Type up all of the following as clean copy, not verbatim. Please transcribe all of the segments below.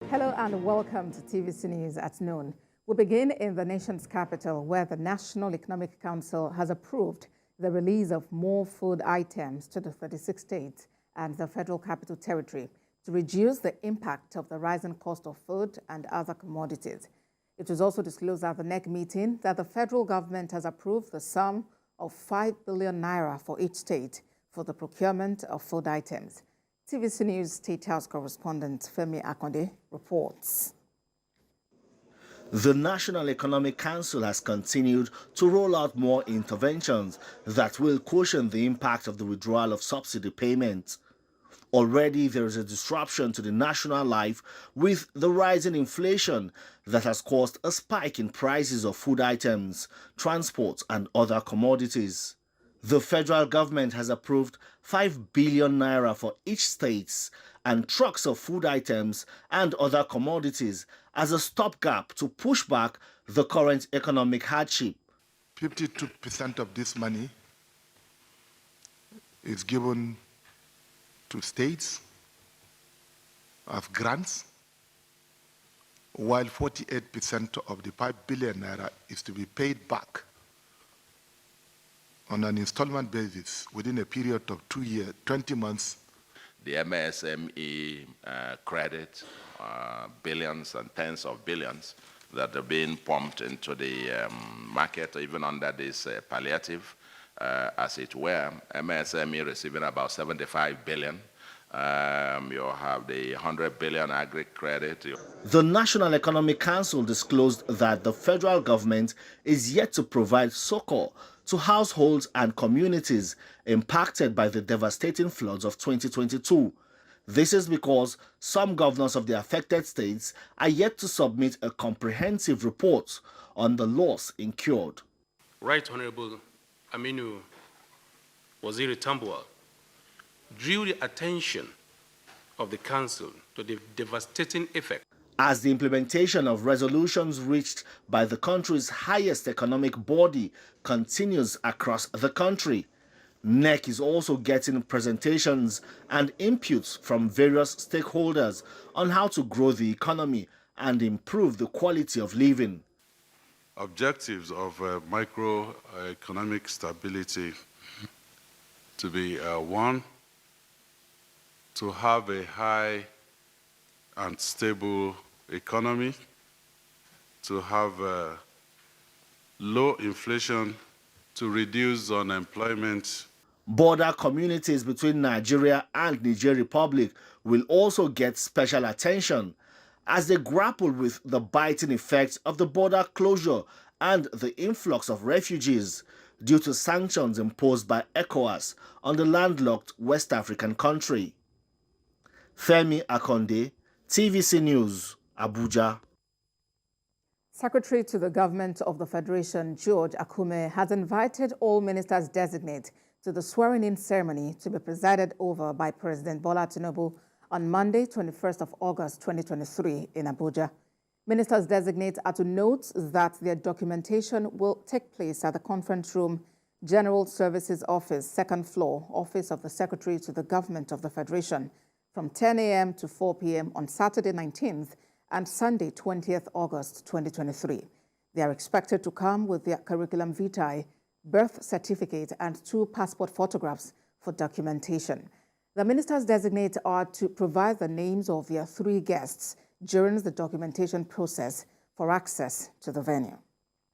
Hello and welcome to TVC News at noon. We begin in the nation's capital, where the National Economic Council has approved the release of more food items to the 36 states and the Federal Capital Territory to reduce the impact of the rising cost of food and other commodities. It was also disclosed at the NEC meeting that the federal government has approved the sum of 5 billion naira for each state for the procurement of food items. TVC News State House correspondent Femi Akonde reports. The National Economic Council has continued to roll out more interventions that will cushion the impact of the withdrawal of subsidy payments. Already there is a disruption to the national life with the rising inflation that has caused a spike in prices of food items, transport and other commodities. The federal government has approved 5 billion naira for each state and trucks of food items and other commodities as a stopgap to push back the current economic hardship. 52% of this money is given to states as grants, while 48% of the 5 billion naira is to be paid back on an installment basis within a period of 2 years, 20 months. The MSME credit, billions and tens of billions that are being pumped into the market, even under this palliative, as it were. MSME receiving about 75 billion. You have the 100 billion agri credit. The National Economic Council disclosed that the federal government is yet to provide succor to households and communities impacted by the devastating floods of 2022. This is because some governors of the affected states are yet to submit a comprehensive report on the loss incurred. Right Honorable Aminu Waziri Tambuwal drew the attention of the Council to the devastating effect. As the implementation of resolutions reached by the country's highest economic body continues across the country, NEC is also getting presentations and inputs from various stakeholders on how to grow the economy and improve the quality of living. Objectives of microeconomic stability to be one, to have a high and stable economy, to have low inflation, to reduce unemployment. Border communities between Nigeria and Niger Republic will also get special attention as they grapple with the biting effects of the border closure and the influx of refugees due to sanctions imposed by ECOWAS on the landlocked West African country. Femi Akonde, TVC News, Abuja. Secretary to the Government of the Federation, George Akume, has invited all ministers designate to the swearing-in ceremony to be presided over by President Bola Tinubu on Monday, 21st of August 2023 in Abuja. Ministers designate are to note that their documentation will take place at the Conference Room, General Services Office, second floor, Office of the Secretary to the Government of the Federation, from 10 a.m. to 4 p.m. on Saturday 19th and Sunday 20th August 2023. They are expected to come with their curriculum vitae, birth certificate, and 2 passport photographs for documentation. The ministers designate are to provide the names of their 3 guests during the documentation process for access to the venue.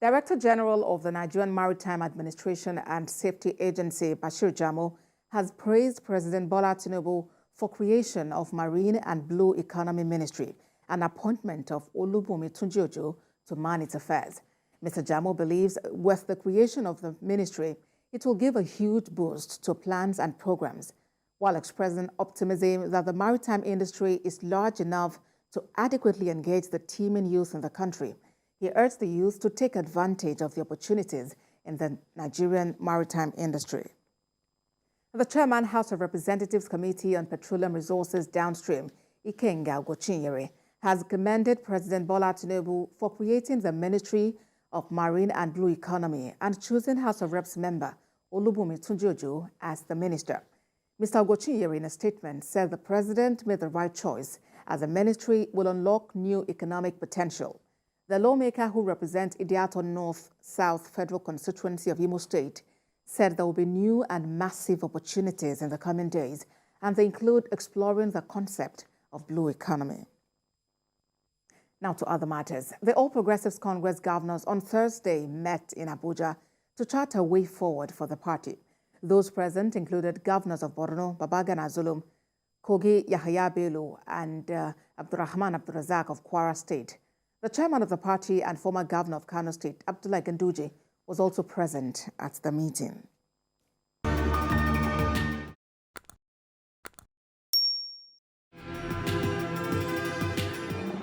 Director General of the Nigerian Maritime Administration and Safety Agency, Bashir Jamo, has praised President Bola Tinubu for creation of Marine and Blue Economy Ministry and appointment of Olubunmi Tunji-Ojo to man its affairs. Mr. Jamo believes with the creation of the ministry, it will give a huge boost to plans and programs, while expressing optimism that the maritime industry is large enough to adequately engage the teeming youth in the country. He urged the youth to take advantage of the opportunities in the Nigerian maritime industry. The Chairman, House of Representatives Committee on Petroleum Resources Downstream, Ikenga Ugochinyere, has commended President Bola Tinubu for creating the Ministry of Marine and Blue Economy and choosing House of Reps member Olubunmi Tunji-Ojo as the minister. Mr. Ugochinyere, in a statement, said the president made the right choice as the ministry will unlock new economic potential. The lawmaker who represents Idiato North South Federal Constituency of Imo State said there will be new and massive opportunities in the coming days, and they include exploring the concept of blue economy. Now to other matters. The All Progressives Congress governors on Thursday met in Abuja to chart a way forward for the party. Those present included governors of Borno, Babagana Zulum, Kogi Yahaya Bello, and Abdurrahman Abdurazak of Kwara State. The chairman of the party and former governor of Kano State, Abdullah Ganduje, was also present at the meeting.